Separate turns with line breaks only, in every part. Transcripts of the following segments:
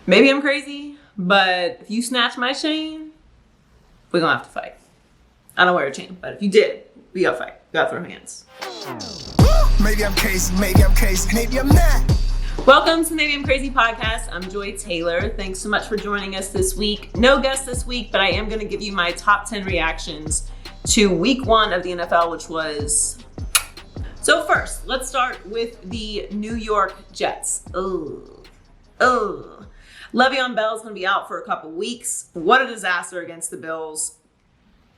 Maybe I'm crazy, but if you snatch my chain, we're gonna have to fight. I don't wear a chain, but if you did, we gotta fight. We gotta throw hands.
Maybe I'm crazy, maybe I'm not.
Welcome to Maybe I'm Crazy podcast. I'm Joy Taylor. Thanks so much for joining us this week. No guest this week, but I am gonna give you my top 10 reactions to week 1 of the NFL, which was... So first, let's start with the New York Jets. Le'Veon Bell's going to be out for a couple weeks. What a disaster against the Bills.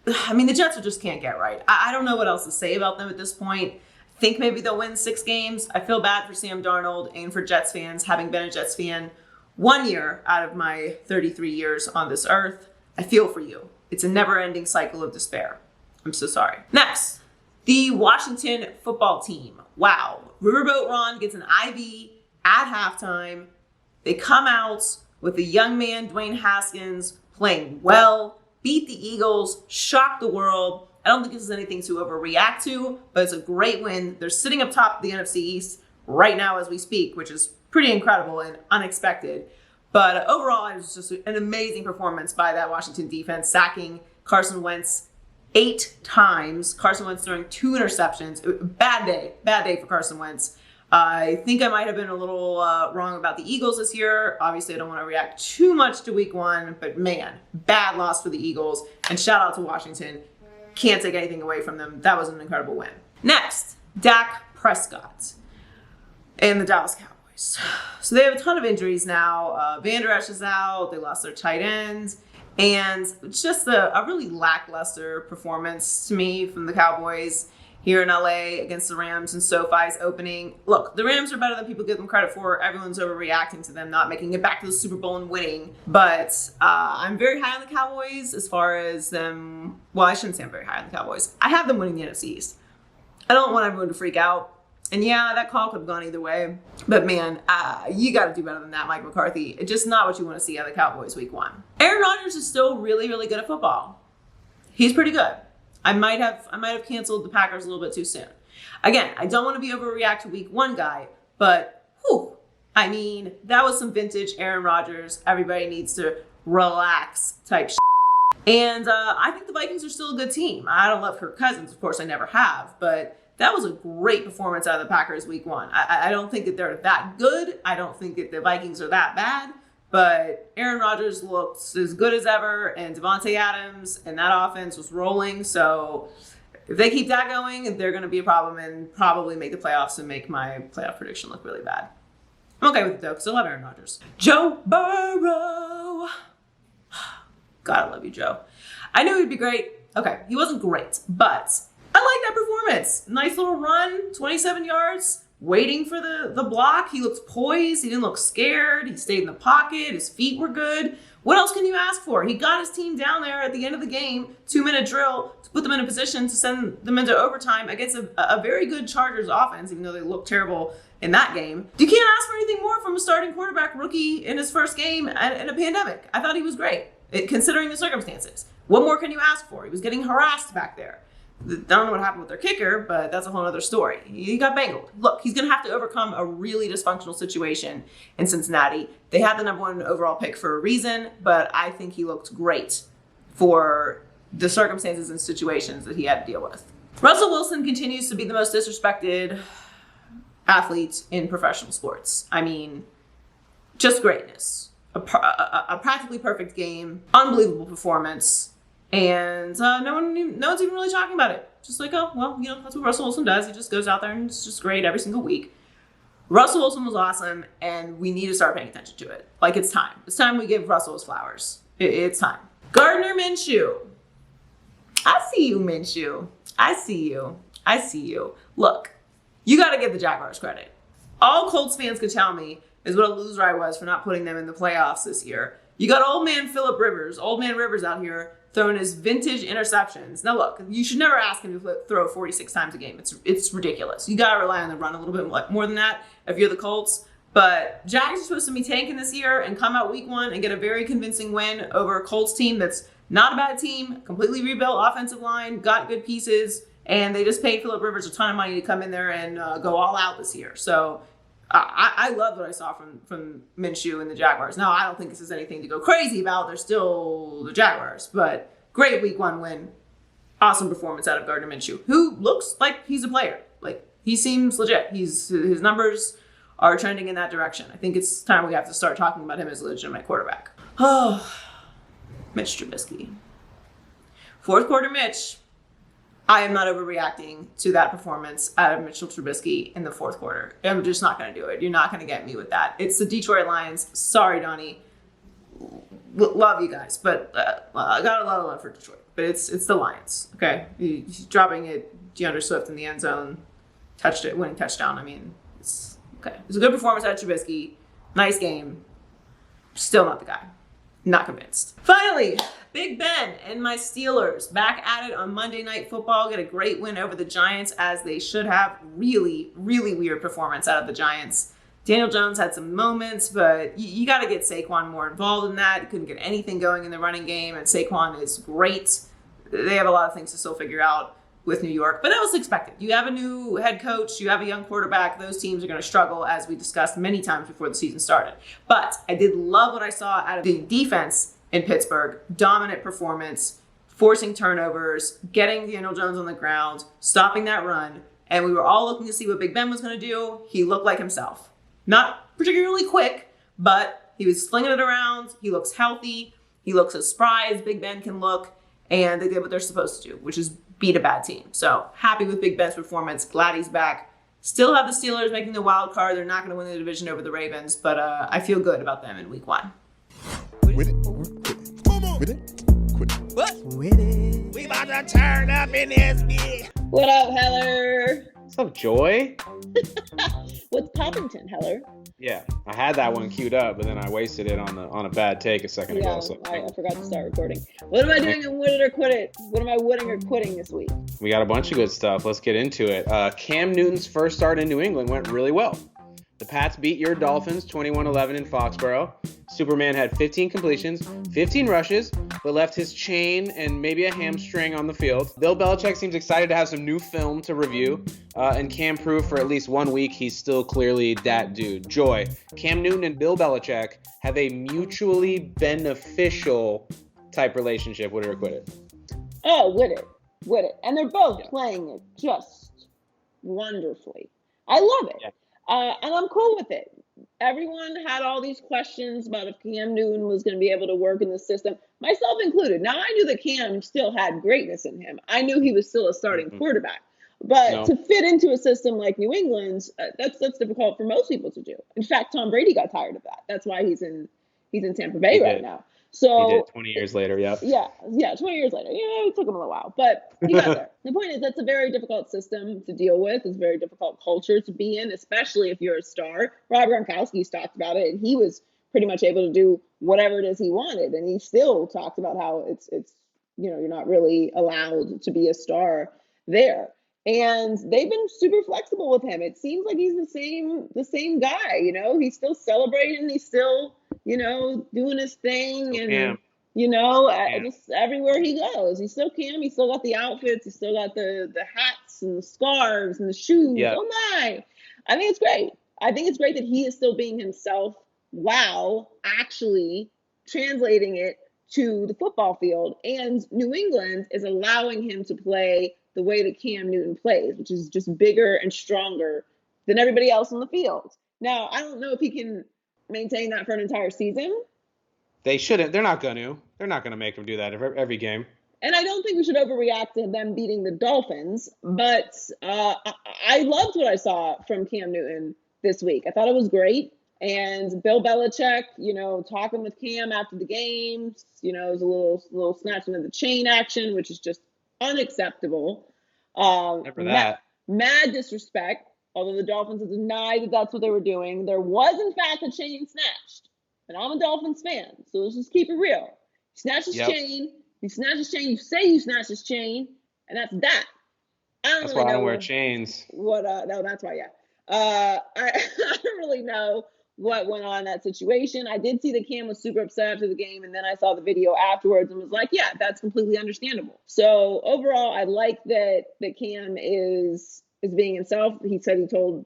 I mean, the Jets just can't get right. I don't know what else to say about them at this point. I think maybe they'll win 6 games. I feel bad for Sam Darnold and for Jets fans, having been a Jets fan 1 year out of my 33 years on this earth. I feel for you. It's a never-ending cycle of despair. I'm so sorry. Next, the Washington football team. Wow. Riverboat Ron gets an IV at halftime. They come out with a young man, Dwayne Haskins, playing well, beat the Eagles, shocked the world. I don't think this is anything to overreact to, but it's a great win. They're sitting up top of the NFC East right now as we speak, which is pretty incredible and unexpected. But overall, it was just an amazing performance by that Washington defense, sacking Carson Wentz 8 times. Carson Wentz throwing 2 interceptions. Bad day for Carson Wentz. I think I might have been a little wrong about the Eagles this year. Obviously, I don't want to react too much to week 1, but man, bad loss for the Eagles. And shout out to Washington. Can't take anything away from them. That was an incredible win. Next, Dak Prescott and the Dallas Cowboys. So they have a ton of injuries now. Van Der Esch is out. They lost their tight end. And it's just a really lackluster performance to me from the Cowboys here in LA against the Rams and SoFi's opening. Look, the Rams are better than people give them credit for. Everyone's overreacting to them not making it back to the Super Bowl and winning. But I'm very high on the Cowboys as far as them. Well, I shouldn't say I'm very high on the Cowboys. I have them winning the NFC East. I don't want everyone to freak out. And yeah, that call could have gone either way. But man, you got to do better than that, Mike McCarthy. It's just not what you want to see out of the Cowboys week 1. Aaron Rodgers is still really, really good at football. He's pretty good. I might have canceled the Packers a little bit too soon. Again, I don't want to be overreact to week 1 guy, but I mean, that was some vintage Aaron Rodgers. Everybody needs to relax type shit. And I think the Vikings are still a good team. I don't love Kirk Cousins, of course, I never have, but that was a great performance out of the Packers week 1. I don't think that they're that good. I don't think that the Vikings are that bad. But Aaron Rodgers looks as good as ever, and Devontae Adams and that offense was rolling. So if they keep that going, they're going to be a problem and probably make the playoffs and make my playoff prediction look really bad. I'm okay with it, though, because I love Aaron Rodgers. Joe Burrow. God, I love you, Joe. I knew he'd be great. Okay, he wasn't great, but I like that performance. Nice little run, 27 yards. Waiting for the block. He looked poised. He didn't look scared. He stayed in the pocket. His feet were good. What else can you ask for? He got his team down there at the end of the game, 2-minute drill, to put them in a position to send them into overtime against a very good Chargers offense, even though they looked terrible in that game. You can't ask for anything more from a starting quarterback rookie in his first game in a pandemic. I thought he was great, considering the circumstances. What more can you ask for? He was getting harassed back there. I don't know what happened with their kicker, but that's a whole other story. He got bangled. Look, he's going to have to overcome a really dysfunctional situation in Cincinnati. They had the number 1 overall pick for a reason, but I think he looked great for the circumstances and situations that he had to deal with. Russell Wilson continues to be the most disrespected athlete in professional sports. I mean, just greatness. A practically perfect game, unbelievable performance. And no one's even really talking about it. Just like, oh, well, that's what Russell Wilson does. He just goes out there and it's just great every single week. Russell Wilson was awesome, and we need to start paying attention to it. Like, it's time. It's time we give Russell his flowers. It's time. Gardner Minshew. I see you, Minshew. I see you. Look, you got to give the Jaguars credit. All Colts fans could tell me is what a loser I was for not putting them in the playoffs this year. You got old man Rivers out here throwing his vintage interceptions. Now look, you should never ask him to throw 46 times a game. It's ridiculous. You got to rely on the run a little bit more than that if you're the Colts. But Jags are supposed to be tanking this year and come out week 1 and get a very convincing win over a Colts team that's not a bad team, completely rebuilt offensive line, got good pieces, and they just paid Phillip Rivers a ton of money to come in there and go all out this year. So I love what I saw from Minshew and the Jaguars. Now, I don't think this is anything to go crazy about. They're still the Jaguars, but great week 1 win. Awesome performance out of Gardner Minshew, who looks like he's a player. Like, he seems legit. His numbers are trending in that direction. I think it's time we have to start talking about him as a legitimate quarterback. Oh, Mitch Trubisky. Fourth quarter Mitch. I am not overreacting to that performance out of Mitchell Trubisky in the fourth quarter. I'm just not going to do it. You're not going to get me with that. It's the Detroit Lions. Sorry, Donnie. Love you guys, but I got a lot of love for Detroit. But it's the Lions, okay? He's dropping it, DeAndre Swift in the end zone, touched it, winning touchdown. I mean, it's okay. It was a good performance out of Trubisky. Nice game. Still not the guy. Not convinced. Finally, Big Ben and my Steelers back at it on Monday Night Football. Get a great win over the Giants, as they should have. Really, really weird performance out of the Giants. Daniel Jones had some moments, but you got to get Saquon more involved in that. He couldn't get anything going in the running game, and Saquon is great. They have a lot of things to still figure out with New York, but that was expected. You have a new head coach, you have a young quarterback. Those teams are going to struggle, as we discussed many times before the season started. But I did love what I saw out of the defense in Pittsburgh. Dominant performance, forcing turnovers, getting Daniel Jones on the ground, stopping that run, and we were all looking to see what Big Ben was going to do. He looked like himself. Not particularly quick, but he was slinging it around. He looks healthy. He looks as spry as Big Ben can look, and they did what they're supposed to do, which is beat a bad team. So happy with Big Ben's performance. Glad he's back. Still have the Steelers making the wild card. They're not going to win the division over the Ravens, but I feel good about them in week 1.
With it, with it, quit it.
What?
With it.
We about to turn up in this bitch.
What up, Heller?
What's up, Joy?
What's Poppington, Heller?
Yeah, I had that one queued up, but then I wasted it on a bad take a second ago. So
I forgot to start recording. What am I doing in Wit It or Quit It? What am I witting or quitting this week?
we got a bunch of good stuff. Let's get into it. Cam Newton's first start in New England went really well. The Pats beat your Dolphins 21-11 in Foxborough. Superman had 15 completions, 15 rushes, but left his chain and maybe a hamstring on the field. Bill Belichick seems excited to have some new film to review, and Cam proved for at least 1 week he's still clearly that dude. Joy, Cam Newton and Bill Belichick have a mutually beneficial type relationship. Wit it or quit it?
Oh, Wit It. And they're both playing it just wonderfully. I love it.
Yeah.
And I'm cool with it. Everyone had all these questions about if Cam Newton was going to be able to work in the system, myself included. Now, I knew that Cam still had greatness in him. I knew he was still a starting quarterback. But to fit into a system like New England's, that's difficult for most people to do. In fact, Tom Brady got tired of that. That's why he's in Tampa Bay right now. So
he did 20 years later, yep.
Yeah, 20 years later. Yeah, it took him a little while, but he got there. The point is, that's a very difficult system to deal with. It's a very difficult culture to be in, especially if you're a star. Rob Gronkowski's talked about it, and he was pretty much able to do whatever it is he wanted. And he still talked about how it's you're not really allowed to be a star there. And they've been super flexible with him. It seems like he's the same guy, he's still celebrating, he's still, doing his thing, and just everywhere he goes, he's still Cam. He's still got the outfits, he's still got the hats and the scarves and the shoes. Yep. Oh my! I think it's great. I think it's great that he is still being himself while actually translating it to the football field. And New England is allowing him to play the way that Cam Newton plays, which is just bigger and stronger than everybody else on the field. Now, I don't know if he can maintain that for an entire season.
They shouldn't. They're not going to. They're not going to make him do that every game.
And I don't think we should overreact to them beating the Dolphins, but I loved what I saw from Cam Newton this week. I thought it was great. And Bill Belichick, talking with Cam after the games, it was a little snatching of the chain action, which is just unacceptable.
Never that.
Mad disrespect. Although the Dolphins have denied that that's what they were doing, there was in fact a chain snatched. And I'm a Dolphins fan, so let's just keep it real. He snatched his chain. You snatch his chain. You say you snatched his chain, and that's that.
That's why I don't wear chains.
No, that's why. Yeah. I don't really know what went on in that situation. I did see that Cam was super upset after the game, and then I saw the video afterwards and was like, yeah, that's completely understandable. So overall, I like that Cam is being himself. He said he told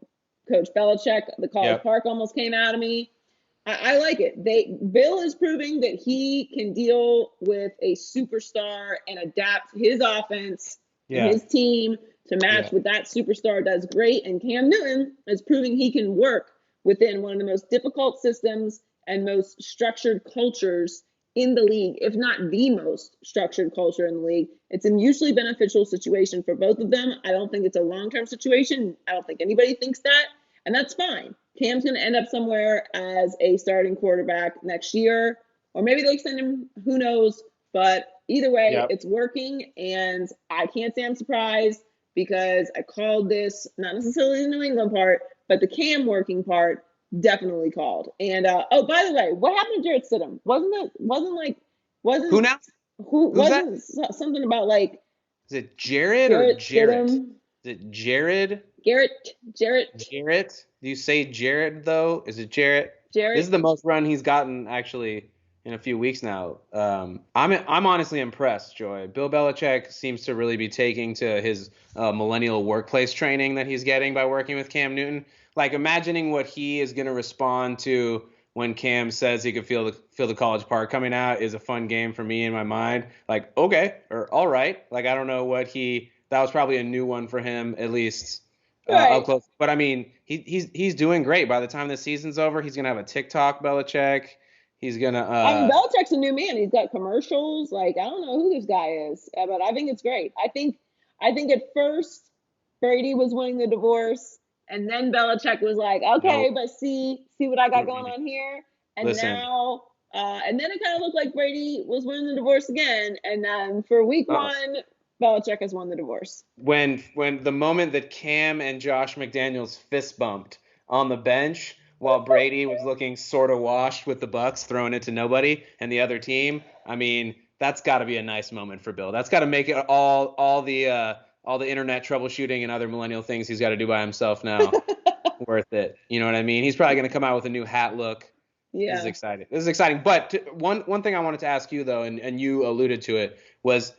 Coach Belichick, the College
Yep.
Park almost came out of me. I like it. Bill is proving that he can deal with a superstar and adapt his offense and
Yeah.
his team to match what that superstar does great. And Cam Newton is proving he can work within one of the most difficult systems and most structured cultures in the league, if not the most structured culture in the league. It's a mutually beneficial situation for both of them. I don't think it's a long-term situation. I don't think anybody thinks that, and that's fine. Cam's going to end up somewhere as a starting quarterback next year, or maybe they extend him, who knows, but either way, it's working, and I can't say I'm surprised because I called this, not necessarily the New England part, but the Cam working part, definitely called. And oh, by the way, what happened to Jarrett Stidham? Wasn't
Who now?
who
Who's
wasn't something about like
Is it Jared or
Jarrett
Jarrett?
Stidham?
Is it Jared?
Jarrett.
Do you say Jared though? Is it Jarrett?
Jarrett.
This is the most run he's gotten actually in a few weeks now. I'm honestly impressed, Joy. Bill Belichick seems to really be taking to his millennial workplace training that he's getting by working with Cam Newton. Like imagining what he is going to respond to when Cam says he could feel the College Park coming out is a fun game for me in my mind. Like, okay, or all right. Like, I don't know that was probably a new one for him, at least up close. But I mean, he's doing great. By the time the season's over, he's going to have a TikTok Belichick. He's going to.
I mean, Belichick's a new man. He's got commercials. Like, I don't know who this guy is, but I think it's great. I think at first Brady was winning the divorce. And then Belichick was like, okay, but see what I got going on here. And now, and then it kind of looked like Brady was winning the divorce again. And then for week one, Belichick has won the divorce.
When the moment that Cam and Josh McDaniels fist bumped on the bench while Brady was looking sort of washed with the BUCS, throwing it to nobody and the other team, I mean, that's got to be a nice moment for Bill. That's got to make it all the internet troubleshooting and other millennial things he's got to do by himself now worth it. You know what I mean? He's probably going to come out with a new hat look. Yeah. This is exciting. But one thing I wanted to ask you, though, and you alluded to it, was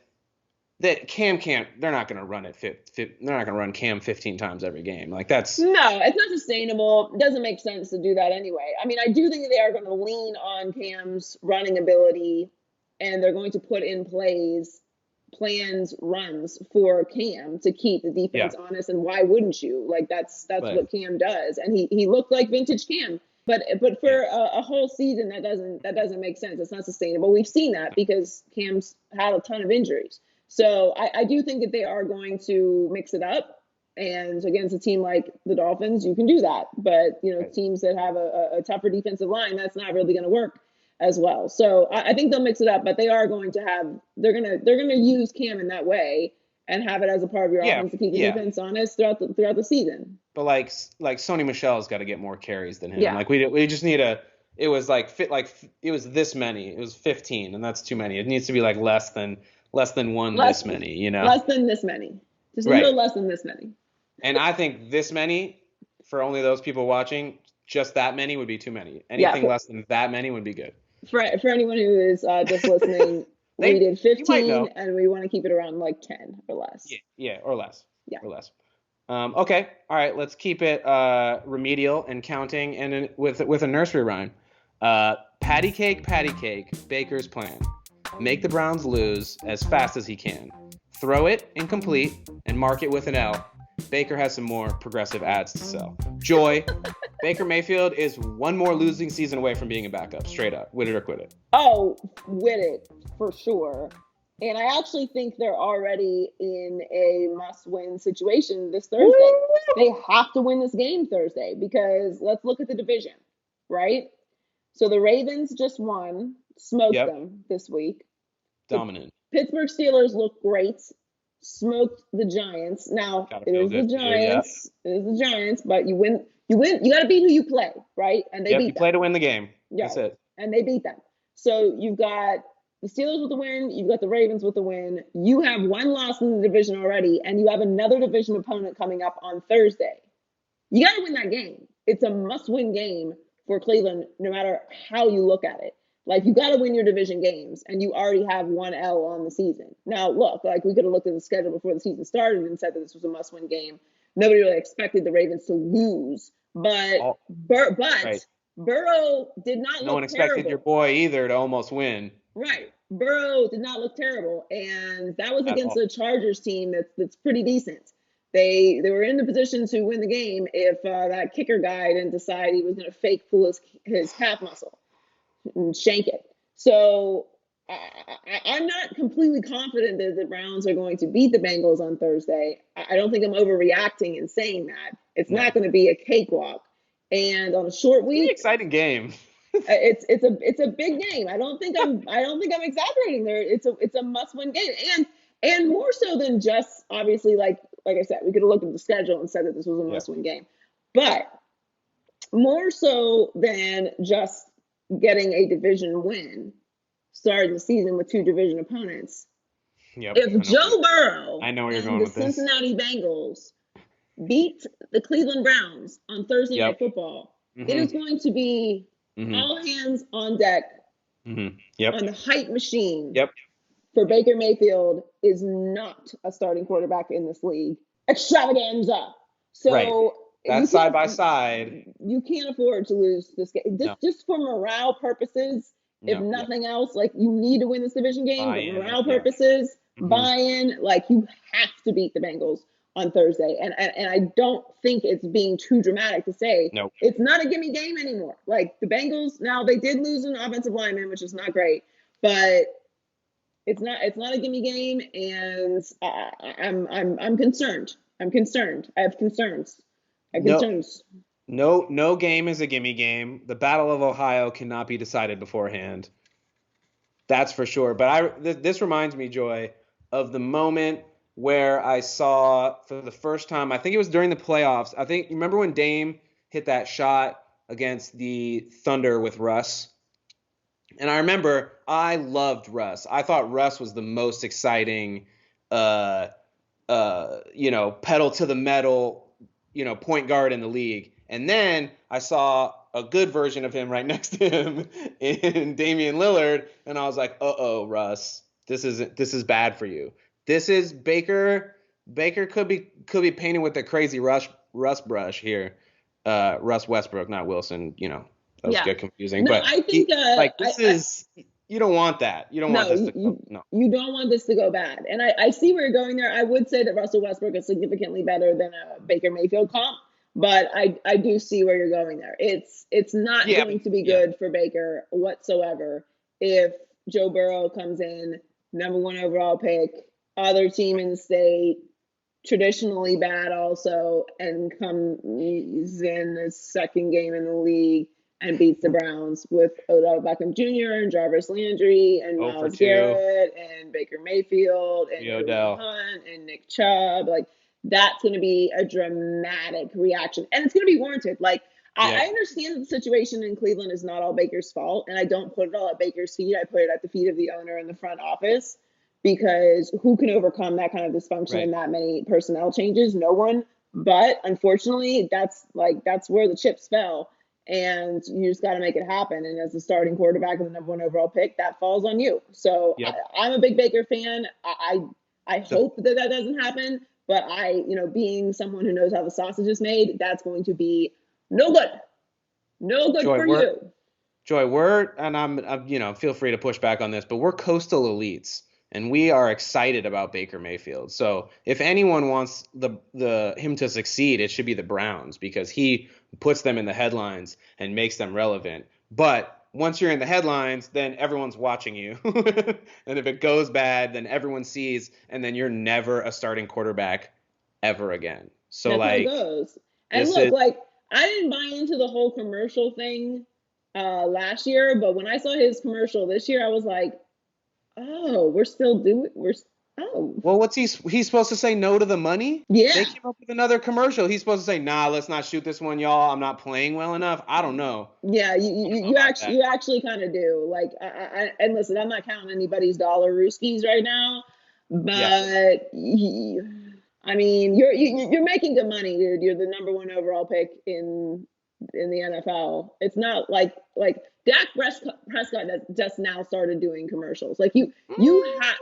that they're not going to run they're not going to run Cam 15 times every game. Like No,
it's not sustainable. It doesn't make sense to do that anyway. I mean, I do think that they are going to lean on Cam's running ability, and they're going to put in plans, runs for Cam to keep the defense honest. And why wouldn't you? Like that's what Cam does. And he looked like vintage Cam, but for a whole season, that doesn't make sense. It's not sustainable. We've seen that because Cam's had a ton of injuries. So I do think that they are going to mix it up. And against a team like the Dolphins, you can do that. But, teams that have a tougher defensive line, that's not really going to work as well. So I think they'll mix it up, but they are going to they're gonna use Cam in that way and have it as a part of your offense to keep the defense honest throughout the season.
But like Sony Michel's got to get more carries than him. Yeah. Like we just need it was it was this many. It was 15, and that's too many. It needs to be like less than this many,
Less than this many. Just a little less than this many.
And I think this many, for only those people watching, just that many would be too many. Anything less than that many would be good.
For anyone who is just listening, we did 15, and we want to keep it around like 10 or less.
Yeah, or less.
Yeah.
Or less. Okay, all right, let's keep it remedial and counting, and with a nursery rhyme. Patty cake, Baker's plan. Make the Browns lose as fast as he can. Throw it incomplete and mark it with an L. Baker has some more progressive ads to sell. Joy, Baker Mayfield is one more losing season away from being a backup. Straight up. Wit it or quit it.
Oh, wit it, for sure. And I actually think they're already in a must-win situation this Thursday. They have to win this game Thursday because let's look at the division, right? So the Ravens just won, smoked them this week.
Dominant.
The Pittsburgh Steelers look great, smoked the Giants. Now, it is the Giants. It is the Giants, but you win. You got to beat who you play, right? And they beat them.
You play to win the game. That's it.
And they beat them. So you've got the Steelers with the win. You've got the Ravens with the win. You have one loss in the division already, and you have another division opponent coming up on Thursday. You got to win that game. It's a must-win game for Cleveland, no matter how you look at it. Like, you got to win your division games, and you already have one L on the season. Now, look, like, we could have looked at the schedule before the season started and said that this was a must-win game. Nobody really expected the Ravens to lose But
Oh,
Bur-
right.
but Burrow did not
No one
look
expected your
terrible.
boy either to almost win
Right. Burrow did not look terrible, and that was
at
against
all.
a Chargers team that's pretty decent. They were in the position to win the game if that kicker guy didn't decide he was going to fake pull his calf muscle and shank it. So I'm not completely confident that the Browns are going to beat the Bengals on Thursday. I don't think I'm overreacting in saying that. It's
No.
not going to be a cakewalk. And on a short
Pretty
week,
exciting game.
it's a big game. I don't think I'm exaggerating there. It's a must-win game. And more so than just obviously like I said, we could have looked at the schedule and said that this was a
Yeah.
must-win game. But more so than just getting a division win, starting the season with two division opponents.
Yep.
If Joe Burrow
I know where you're
and
going
the
with this.
Cincinnati Bengals beat the Cleveland Browns on Thursday
Yep.
Night Football, it
Mhm.
is going to be
Mhm.
all hands on deck
Mhm. Yep.
on the hype machine.
Yep.
For Baker Mayfield is not a starting quarterback in this league. Extravaganza. So
Right. That's side by side.
You can't afford to lose this game.
No.
Just for morale purposes, if
No.
nothing else, like you need to win this division game, but
Buy-in,
morale
yeah.
purposes,
Mhm.
buy-in, like you have to beat the Bengals on Thursday. And I don't think it's being too dramatic to say
Nope.
it's not a gimme game anymore. Like the Bengals, now they did lose an offensive lineman, which is not great, but it's not a gimme game, and I'm concerned. I'm concerned. I have concerns. I have
No.
concerns.
No game is a gimme game. The Battle of Ohio cannot be decided beforehand. That's for sure. But this reminds me, Joy, of the moment where I saw for the first time, I think it was during the playoffs. I think, remember when Dame hit that shot against the Thunder with Russ? And I remember I loved Russ. I thought Russ was the most exciting, pedal to the metal, point guard in the league. And then I saw a good version of him right next to him in Damian Lillard, and I was like, "Uh-oh, Russ, this is bad for you. This is Baker. Baker could be painted with the crazy Russ brush here. Russ Westbrook, not Wilson. That was good confusing.
No,
but
I think
you don't want that. You don't want this to go. No.
You don't want this to go bad. And I see where you're going there. I would say that Russell Westbrook is significantly better than a Baker Mayfield comp, but I do see where you're going there. It's not going to be good for Baker whatsoever if Joe Burrow comes in, number 1 overall pick, other team in the state, traditionally bad also, and comes in the second game in the league and beats the Browns with Odell Beckham Jr. and Jarvis Landry and Myles Garrett and Baker Mayfield and
Odell
Hunt and Nick Chubb. Like, that's going to be a dramatic reaction, and it's going to be warranted. Like, I understand that the situation in Cleveland is not all Baker's fault, and I don't put it all at Baker's feet. I put it at the feet of the owner and the front office, because who can overcome that kind of dysfunction and that many personnel changes? No one. But unfortunately, that's where the chips fell, and you just got to make it happen. And as the starting quarterback and the number 1 overall pick, that falls on you. So I'm a big Baker fan. I hope that doesn't happen, but being someone who knows how the sausage is made, that's going to be no good for you.
Joy, I'm feel free to push back on this, but we're coastal elites, and we are excited about Baker Mayfield. So if anyone wants him to succeed, it should be the Browns, because he puts them in the headlines and makes them relevant. But once you're in the headlines, then everyone's watching you. And if it goes bad, then everyone sees, and then you're never a starting quarterback ever again. So
that's how it goes. And look, I didn't buy into the whole commercial thing last year, but when I saw his commercial this year, I was like, oh,
well, what's he's supposed to say no to the money?
Yeah.
They came up with another commercial. He's supposed to say, nah, let's not shoot this one, y'all. I'm not playing well enough. I don't know.
Yeah, you actually kind of do. Like, and listen, I'm not counting anybody's dollar rooskies right now, but I mean, you're making good money, dude. You're the number 1 overall pick in the NFL. It's not like Dak Prescott just now started doing commercials. Like you have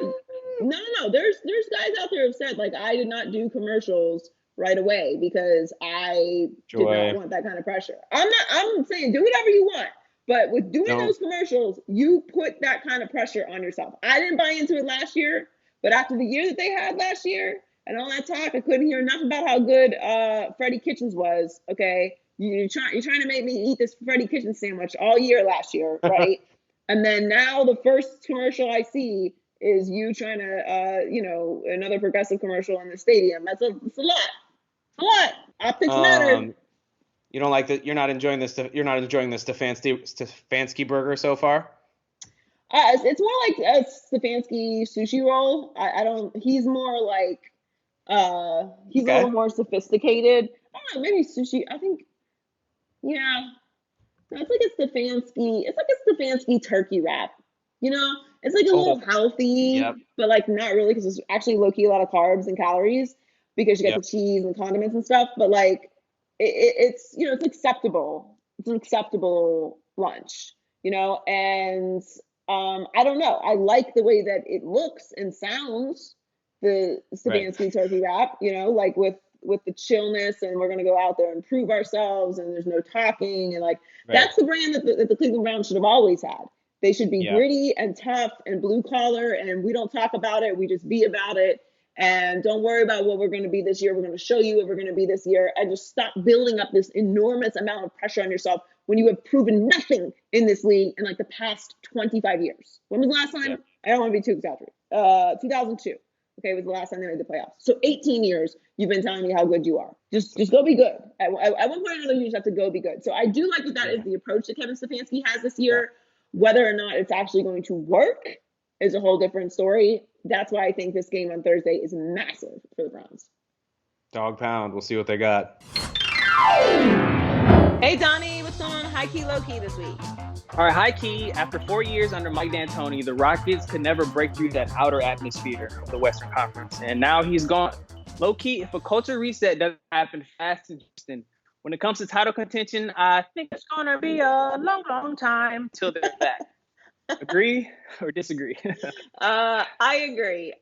no. There's guys out there who have said, like, I did not do commercials right away because I did
Joy.
not want that kind of pressure. I'm saying do whatever you want, but with doing those commercials, you put that kind of pressure on yourself. I didn't buy into it last year, but after the year that they had last year and all that talk, I couldn't hear enough about how good Freddie Kitchens was. Okay, you're trying to make me eat this Freddie Kitchens sandwich all year last year, right? And then now the first commercial I see is you trying to, another progressive commercial in the stadium. It's a lot. It's a lot. Optics matter.
You don't like that? You're not enjoying this. You're not enjoying the Stefanski burger so far.
It's more like a Stefanski sushi roll. I don't. He's more like he's a little more sophisticated. I don't know. Maybe sushi. I think. Yeah. No, it's like a Stefanski. It's like a Stefanski turkey wrap. It's like a little healthy, but like not really because it's actually low key a lot of carbs and calories because you get the cheese and condiments and stuff. But like it's it's acceptable. It's an acceptable lunch, and I don't know. I like the way that it looks and sounds, the Stefanski turkey wrap, like with the chillness and we're going to go out there and prove ourselves and there's no talking and like that's the brand that the Cleveland Browns should have always had. They should be gritty and tough and blue collar and we don't talk about it. We just be about it and don't worry about what we're going to be this year. We're going to show you what we're going to be this year and just stop building up this enormous amount of pressure on yourself when you have proven nothing in this league in like the past 25 years. When was the last time? I don't want to be too exaggerated. 2002. Okay, was the last time they made the playoffs. So 18 years, you've been telling me how good you are. Just go be good. At one point or another, you just have to go be good. So I do like that is the approach that Kevin Stefanski has this year. Whether or not it's actually going to work is a whole different story. That's why I think this game on Thursday is massive for the Browns.
Dog pound. We'll see what they got.
Hey, Donnie, what's going on high key, low key this week?
All right, high key, after 4 years under Mike D'Antoni, the Rockets could never break through that outer atmosphere of the Western Conference. And now he's gone. Low key, if a culture reset doesn't happen fast in Houston, when it comes to title contention, I think it's going to be a long, long time till they're back. Agree or disagree?
I agree.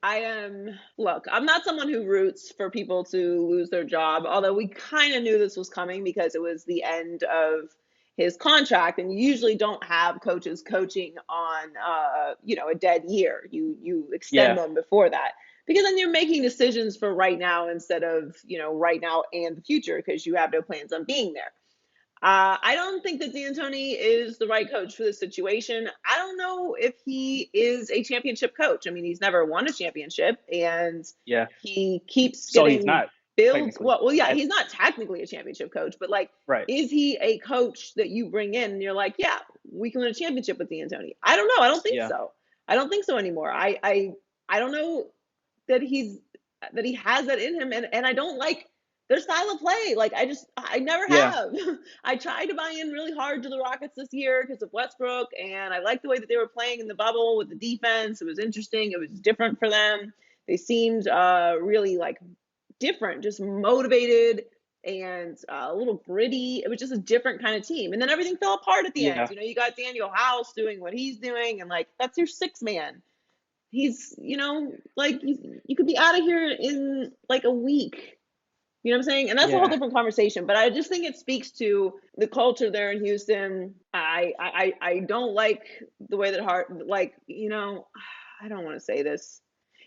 Look, I'm not someone who roots for people to lose their job, although we kind of knew this was coming because it was the end of his contract, and you usually don't have coaches coaching on, a dead year. You extend them before that because then you're making decisions for right now instead of, right now and the future because you have no plans on being there. I don't think that D'Antoni is the right coach for this situation. I don't know if he is a championship coach. I mean, he's never won a championship, and he keeps getting
he's not
built. Well, he's not technically a championship coach, but like, is he a coach that you bring in and you're like, yeah, we can win a championship with D'Antoni? I don't know. I don't think so. I don't think so anymore. I don't know that he has that in him, and I don't like their style of play. Like I never have. I tried to buy in really hard to the Rockets this year because of Westbrook, and I liked the way that they were playing in the bubble with the defense. It was interesting. It was different for them. They seemed really like different, just motivated and a little gritty. It was just a different kind of team. And then everything fell apart at the end. You got Daniel House doing what he's doing, and like that's your sixth man. He's, like you could be out of here in like a week. You know what I'm saying? And that's a whole different conversation. But I just think it speaks to the culture there in Houston. I don't like the way that I don't want to say this.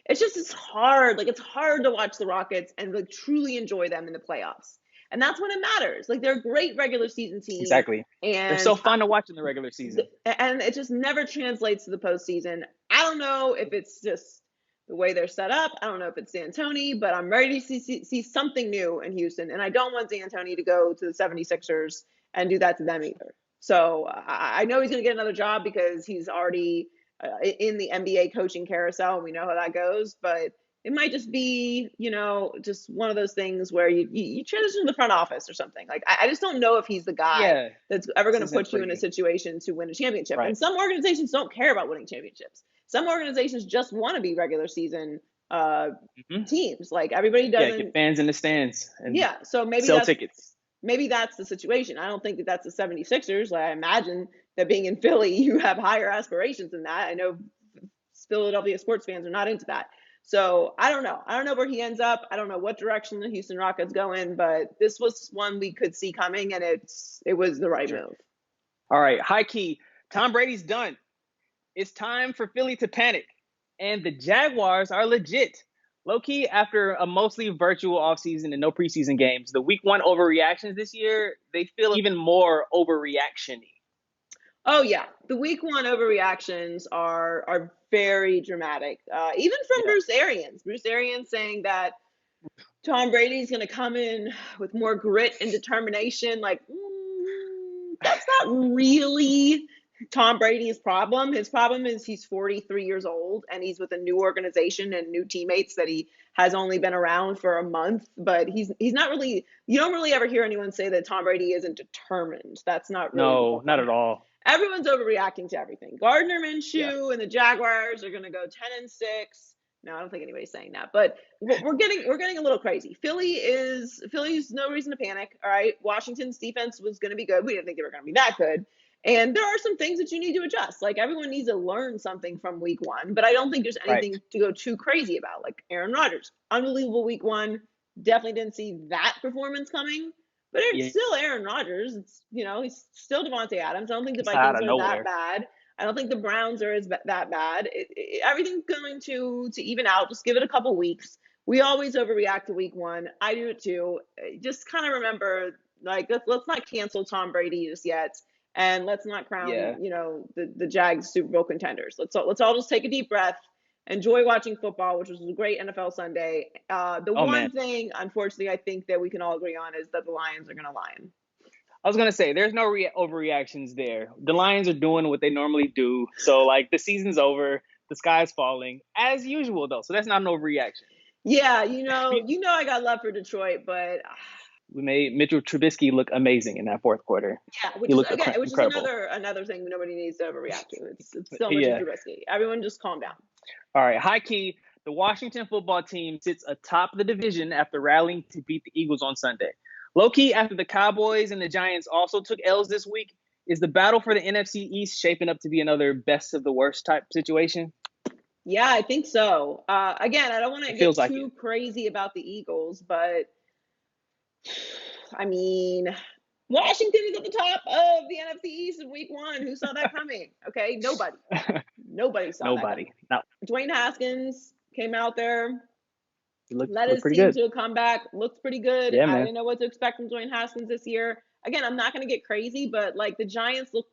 It's hard. Like, it's hard to watch the Rockets and like truly enjoy them in the playoffs. And that's when it matters. Like, they're a great regular season team.
Exactly. And they're so fun to watch in the regular season.
And it just never translates to the postseason. I don't know if it's just the way they're set up. I don't know if it's D'Antoni, but I'm ready to see something new in Houston. And I don't want D'Antoni to go to the 76ers and do that to them either. So I know he's going to get another job because he's already in the NBA coaching carousel. And we know how that goes. But it might just be, just one of those things where you transition to the front office or something. Like, I just don't know if he's the guy that's ever going to put you in a situation to win a championship. And some organizations don't care about winning championships. Some organizations just want to be regular season teams. Like, everybody doesn't.
Get fans in the stands. And
so maybe
sell tickets.
Maybe that's the situation. I don't think that that's the 76ers. Like, I imagine that being in Philly, you have higher aspirations than that. I know Philadelphia sports fans are not into that. So I don't know. I don't know where he ends up. I don't know what direction the Houston Rockets go in, but this was one we could see coming, and it was the right move.
All right, high key. Tom Brady's done. It's time for Philly to panic, and the Jaguars are legit. Low key, after a mostly virtual offseason and no preseason games, the week 1 overreactions this year, they feel even more overreaction-y.
Oh yeah, the week 1 overreactions are very dramatic. Even from Bruce Arians. Bruce Arians saying that Tom Brady's going to come in with more grit and determination. Like, that's not really Tom Brady's problem. His problem is he's 43 years old and he's with a new organization and new teammates that he has only been around for a month. But he's not really. You don't really ever hear anyone say that Tom Brady isn't determined. That's not really.
No, not at all.
Everyone's overreacting to everything. Gardner Minshew and the Jaguars are going to go 10-6. No, I don't think anybody's saying that, but we're getting a little crazy. Philly's no reason to panic. All right, Washington's defense was going to be good. We didn't think they were going to be that good, and there are some things that you need to adjust. Like everyone needs to learn something from week 1, but I don't think there's anything to go too crazy about. Like Aaron Rodgers, unbelievable week 1. Definitely didn't see that performance coming. But it's still Aaron Rodgers. It's he's still Devontae Adams. I don't think the Vikings are that bad. I don't think the Browns are that bad. Everything's going to even out. Just give it a couple weeks. We always overreact to week 1. I do it too. Just kind of remember, like, let's not cancel Tom Brady just yet, and let's not crown the Jags Super Bowl contenders. Let's all just take a deep breath. Enjoy watching football, which was a great NFL Sunday. One thing, unfortunately, I think that we can all agree on is that the Lions are going to lion.
I was going to say, there's no overreactions there. The Lions are doing what they normally do. So, like, the season's over. The sky's falling. As usual, though. So that's not an overreaction.
Yeah, I got love for Detroit, but
we made Mitchell Trubisky look amazing in that fourth quarter.
Yeah, which is another thing nobody needs to overreact to. It's still Mitchell Trubisky. Everyone just calm down.
All right, high key, the Washington football team sits atop the division after rallying to beat the Eagles on Sunday. Low key, after the Cowboys and the Giants also took L's this week, is the battle for the NFC East shaping up to be another best of the worst type situation?
Yeah, I think so. Again, I don't want to get too crazy about the Eagles, but I mean, Washington is at the top of the NFC East in week 1. Who saw that coming? Okay, nobody. Nobody saw that.
Nobody. No.
Dwayne Haskins came out there,
led
his team
good.
to a comeback. Looked pretty good.
Yeah,
I didn't know what to expect from Dwayne Haskins this year. Again, I'm not going to get crazy, but like the Giants look,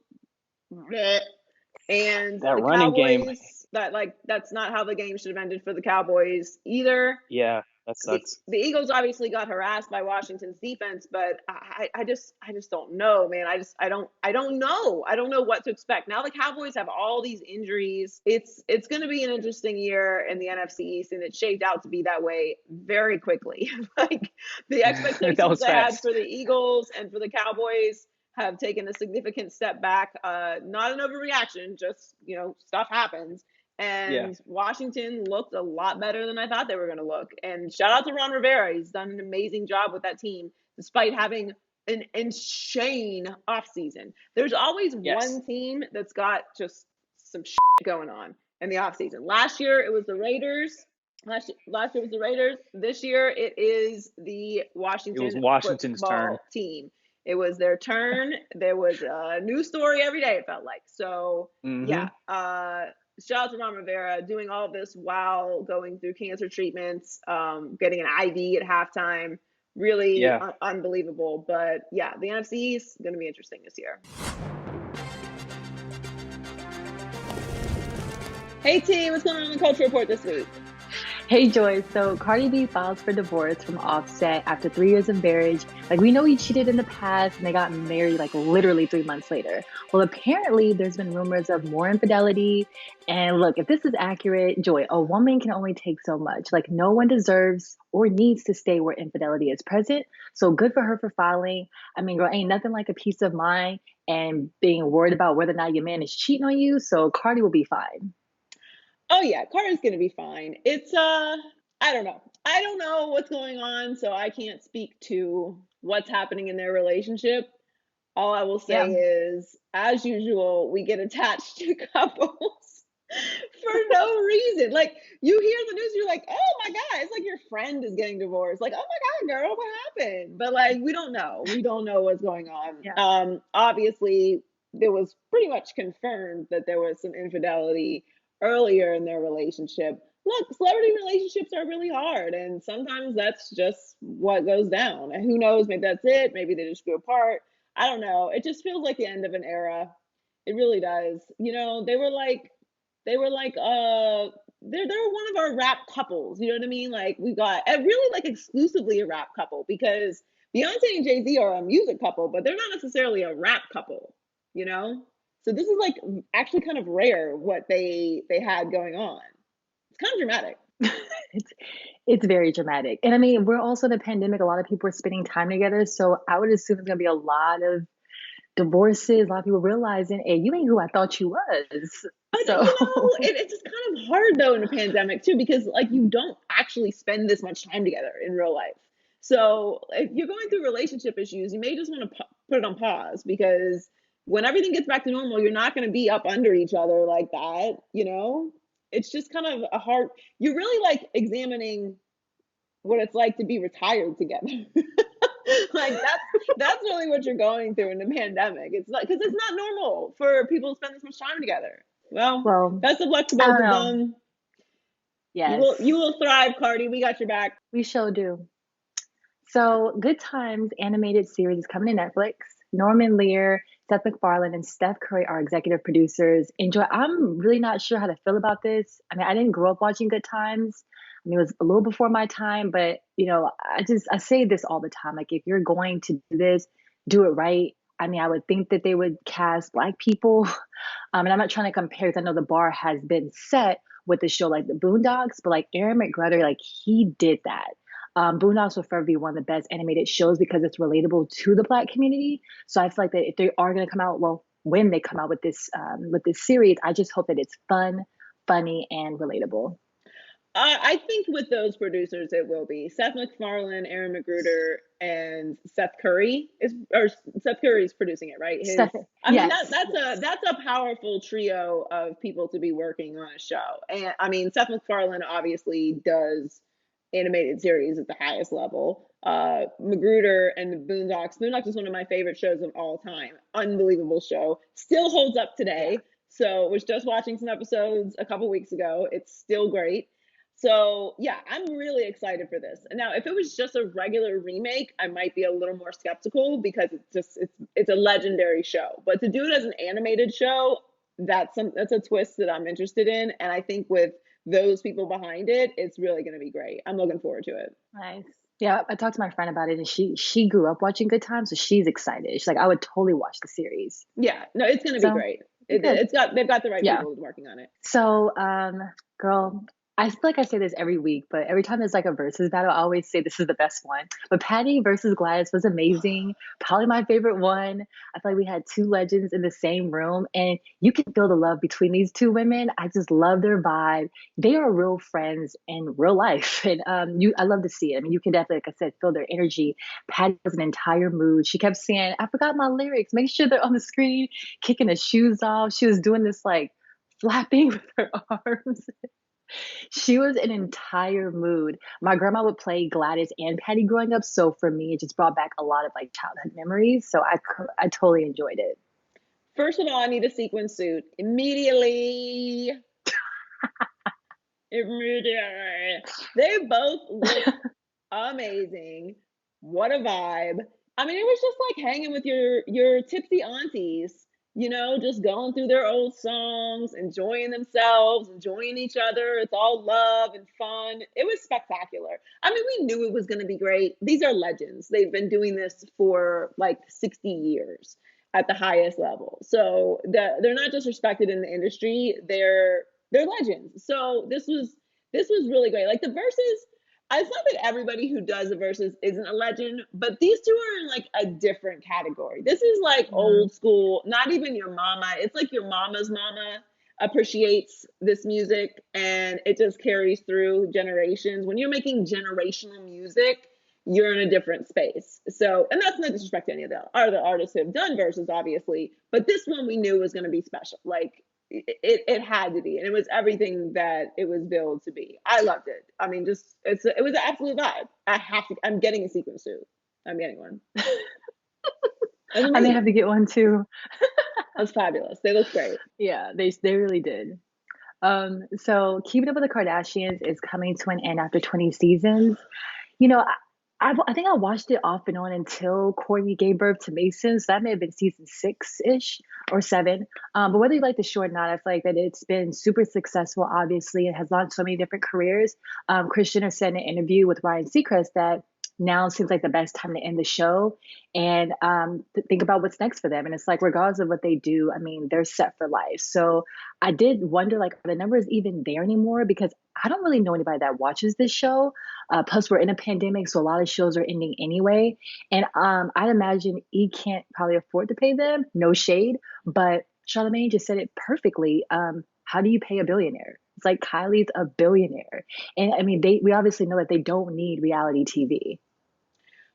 and
that
the
running
Cowboys,
game.
That's not how the game should have ended for the Cowboys either.
Yeah. That sucks.
The Eagles obviously got harassed by Washington's defense, but I just don't know, man. I don't know. I don't know what to expect. Now the Cowboys have all these injuries. It's going to be an interesting year in the NFC East, and it shaped out to be that way very quickly. Like the expectations I had for the Eagles and for the Cowboys have taken a significant step back. Not an overreaction, just stuff happens. And Washington looked a lot better than I thought they were going to look. And shout out to Ron Rivera. He's done an amazing job with that team, despite having an insane offseason. There's always one team that's got just some shit going on in the offseason. Last year, it was the Raiders. Last year it was the Raiders. This year, it is the Washington's
turn.
Team. It was their turn. There was a new story every day, it felt like. So, shout out to Ron Rivera doing all this while going through cancer treatments, getting an IV at halftime. Really unbelievable. But yeah, the NFC is going to be interesting this year. Hey team, what's going on in the Culture Report this week?
Hey Joy, so Cardi B files for divorce from Offset after 3 years of marriage. Like, we know he cheated in the past and they got married like literally 3 months later. Well, apparently there's been rumors of more infidelity. And look, if this is accurate, Joy, a woman can only take so much. Like, no one deserves or needs to stay where infidelity is present. So good for her for filing. I mean, girl, ain't nothing like a peace of mind and being worried about whether or not your man is cheating on you. So Cardi will be fine.
Oh yeah, Carter's gonna be fine. It's I don't know. I don't know what's going on, so I can't speak to what's happening in their relationship. All I will say is, as usual, we get attached to couples for no reason. Like, you hear the news, you're like, oh my God, it's like your friend is getting divorced. Like, oh my God, girl, what happened? But like, we don't know. We don't know what's going on.
Yeah.
Obviously, it was pretty much confirmed that there was some infidelity earlier in their relationship. Look, celebrity relationships are really hard, and sometimes that's just what goes down. And who knows? Maybe that's it. Maybe they just grew apart. I don't know. It just feels like the end of an era. It really does. You know, they're one of our rap couples. You know what I mean? Like we got really like exclusively a rap couple because Beyonce and Jay-Z are a music couple, but they're not necessarily a rap couple, you know? So this is like actually kind of rare what they had going on. It's kind of dramatic.
it's it's very dramatic. And I mean, we're also in a pandemic. A lot of people are spending time together. So I would assume it's gonna be a lot of divorces, a lot of people realizing, hey, you ain't who I thought you was.
But
So
you know, it's just kind of hard though in a pandemic too, because like you don't actually spend this much time together in real life. So if you're going through relationship issues, you may just want to put it on pause because when everything gets back to normal, you're not going to be up under each other like that. You know, it's just kind of a hard. You're really like examining what it's like to be retired together. Like that's really what you're going through in the pandemic. It's like because it's not normal for people to spend this much time together. Well,
well,
best of luck to
I
both
don't
of
know.
them.
Yes,
You will thrive, Cardi. We got your back.
we sure do. So, Good Times animated series is coming to Netflix. Norman Lear, Seth MacFarlane, and Steph Curry are executive producers. Enjoy. I'm really not sure how to feel about this. I mean, I didn't grow up watching Good Times. I mean, it was a little before my time, but I say this all the time. Like, if you're going to do this, do it right. I mean, I would think that they would cast Black people. And I'm not trying to compare because I know the bar has been set with the show like the Boondocks, but like Aaron McGruder, like he did that. Boondocks will forever be one of the best animated shows because it's relatable to the Black community. So I feel like that if they are going to come out, well, when they come out with this series, I just hope that it's fun, funny, and relatable.
I think with those producers, it will be Seth MacFarlane, Aaron McGruder, and Seth Curry is producing it, right?
Stuff.
I mean,
Yes.
that's a powerful trio of people to be working on a show. And I mean, Seth MacFarlane obviously does animated series at the highest level. Magruder and the Boondocks. Boondocks is one of my favorite shows of all time. Unbelievable show. Still holds up today. So was just watching some episodes a couple weeks ago. It's still great. So yeah, I'm really excited for this. Now, if it was just a regular remake, I might be a little more skeptical because it's a legendary show. But to do it as an animated show, that's a twist that I'm interested in. And I think with those people behind it, it's really going to be great. I'm looking forward to it.
Nice. Yeah, I talked to my friend about it, and she grew up watching Good Times, so she's excited. She's like, I would totally watch the series.
Yeah, no, it's going to be
So
great.
good.
They've got the right
Yeah.
people working on it.
So, girl, I feel like I say this every week, but every time there's like a versus battle, I always say this is the best one. But Patty versus Gladys was amazing. Probably my favorite one. I feel like we had two legends in the same room, and you can feel the love between these two women. I just love their vibe. They are real friends in real life, and I love to see it. I mean, you can definitely, like I said, feel their energy. Patty was an entire mood. She kept saying, "I forgot my lyrics. Make sure they're on the screen." Kicking her shoes off. She was doing this like flapping with her arms. She was an entire mood. My grandma would play Gladys and Patty growing up, so for me, it just brought back a lot of like childhood memories. So I totally enjoyed it.
First of all, I need a sequin suit immediately. Immediately. They both look amazing. What a vibe. I mean, it was just like hanging with your tipsy aunties, you know, just going through their old songs, enjoying themselves, enjoying each other. It's all love and fun. It was spectacular. I mean, we knew it was going to be great. These are legends. They've been doing this for like 60 years at the highest level. So they're not just respected in the industry, they're legends. So this was really great. Like the verses, it's not that everybody who does the verses isn't a legend, but these two are in like a different category. This is like old school, not even your mama. It's like your mama's mama appreciates this music and it just carries through generations. When you're making generational music, you're in a different space. So, and that's no disrespect to any of the other artists who have done verses, obviously, but this one we knew was going to be special. Like, it had to be, and it was everything that it was billed to be. I loved it. I mean, just it was an absolute vibe. I'm getting a sequin suit. I'm getting one.
I may have to get one too.
That's fabulous. They look great.
Yeah, they really did. So Keeping Up with the Kardashians is coming to an end after 20 seasons. You know, I think I watched it off and on until Kourtney gave birth to Mason. So that may have been season 6-ish or 7. But whether you like the show or not, I feel like that it's been super successful. Obviously, it has launched so many different careers. Kris Jenner said in an interview with Ryan Seacrest that now seems like the best time to end the show and think about what's next for them. And it's like, regardless of what they do, I mean, they're set for life. So I did wonder, like, are the numbers even there anymore? Because I don't really know anybody that watches this show. Plus, we're in a pandemic, so a lot of shows are ending anyway. And I'd imagine E can't probably afford to pay them. No shade. But Charlamagne just said it perfectly. How do you pay a billionaire? It's like Kylie's a billionaire. And I mean, we obviously know that they don't need reality TV.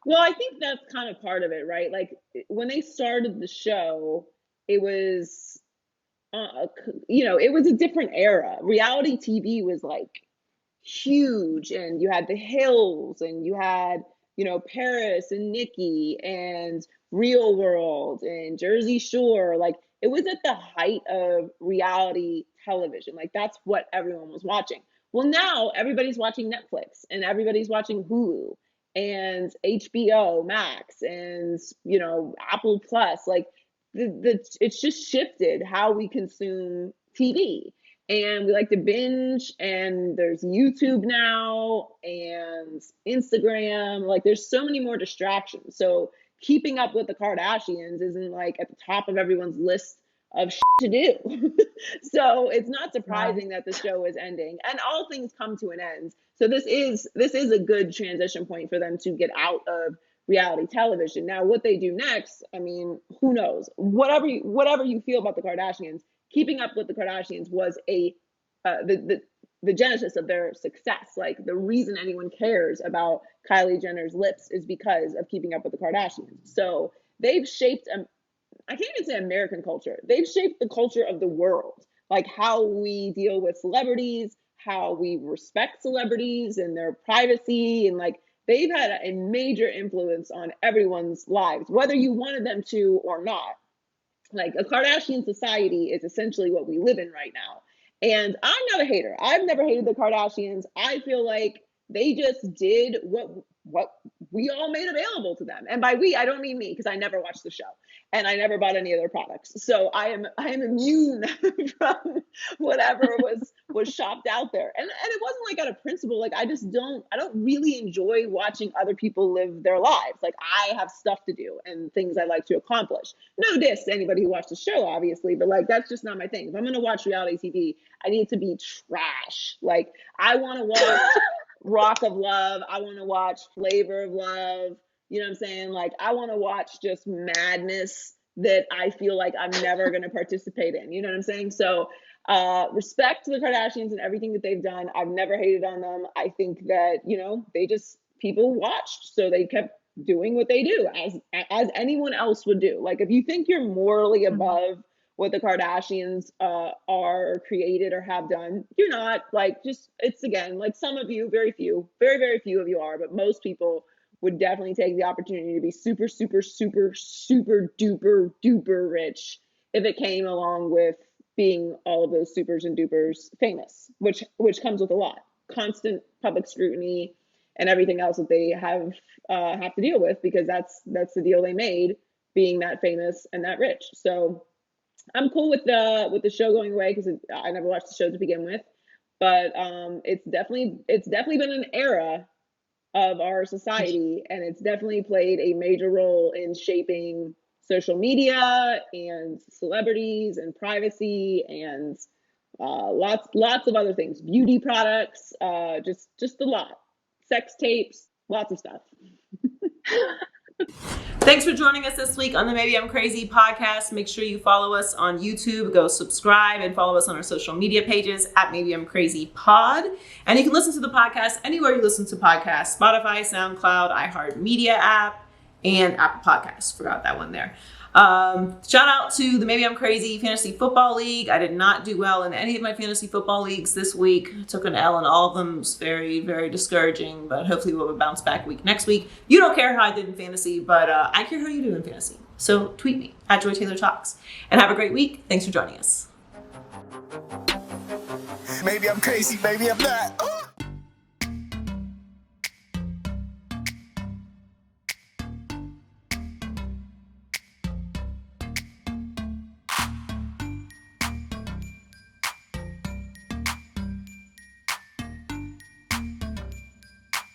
Well, I think that's kind of part of it, right? Like when they started the show, it was, it was a different era. Reality TV was like huge, and you had The Hills, and you had, Paris and Nikki and Real World and Jersey Shore. Like it was at the height of reality television. Like that's what everyone was watching. Well, now everybody's watching Netflix and everybody's watching Hulu and HBO Max and Apple Plus. Like it's just shifted how we consume TV, and we like to binge, and there's YouTube now and Instagram. Like there's so many more distractions. So keeping up with the Kardashians isn't like at the top of everyone's list of shit to do. So it's not surprising that the show is ending, and all things come to an end. So this is a good transition point for them to get out of reality television. Now, what they do next, I mean, who knows? Whatever you feel about the Kardashians, Keeping Up with the Kardashians was the genesis of their success. Like the reason anyone cares about Kylie Jenner's lips is because of Keeping Up with the Kardashians. So they've shaped I can't even say American culture. They've shaped the culture of the world, like how we deal with celebrities, how we respect celebrities and their privacy. And like they've had a major influence on everyone's lives, whether you wanted them to or not. Like a Kardashian society is essentially what we live in right now. And I'm not a hater. I've never hated the Kardashians. I feel like they just did what we all made available to them. And by we, I don't mean me, because I never watched the show and I never bought any of their products. So I am immune from whatever was shopped out there. And it wasn't like out of principle. Like I don't really enjoy watching other people live their lives. Like I have stuff to do and things I like to accomplish. No diss to anybody who watched the show, obviously, but like that's just not my thing. If I'm gonna watch reality TV, I need to be trash. Like I want to watch Rock of Love. I want to watch Flavor of Love. You know what I'm saying? Like, I want to watch just madness that I feel like I'm never going to participate in. You know what I'm saying? So, respect to the Kardashians and everything that they've done. I've never hated on them. I think that, people watched, so they kept doing what they do as anyone else would do. Like, if you think you're morally above what the Kardashians are created or have done, you're not. Like, just, it's again, like some of you, very few, very, very few of you are, but most people would definitely take the opportunity to be super, super, super, super duper, duper rich if it came along with being all of those supers and dupers famous, which comes with a lot, constant public scrutiny and everything else that they have to deal with, because that's the deal they made, being that famous and that rich. So I'm cool with the show going away, because I never watched the show to begin with, but it's definitely been an era of our society, and it's definitely played a major role in shaping social media and celebrities and privacy and lots of other things, beauty products, just a lot, sex tapes, lots of stuff.
Thanks for joining us this week on the Maybe I'm Crazy podcast. Make sure you follow us on YouTube, go subscribe, and follow us on our social media pages at Maybe I'm Crazy Pod. And you can listen to the podcast anywhere you listen to podcasts: Spotify, SoundCloud, iHeartMedia app, and Apple Podcasts. Forgot that one there. Shout out to the Maybe I'm Crazy Fantasy Football League. I did not do well in any of my fantasy football leagues this week. Took an L in all of them. It was very, very discouraging, but hopefully we'll have a bounce back week next week. You don't care how I did in fantasy, but I care how you do in fantasy. So tweet me at Joy Taylor Talks. And have a great week. Thanks for joining us.
Maybe I'm crazy, maybe I'm not.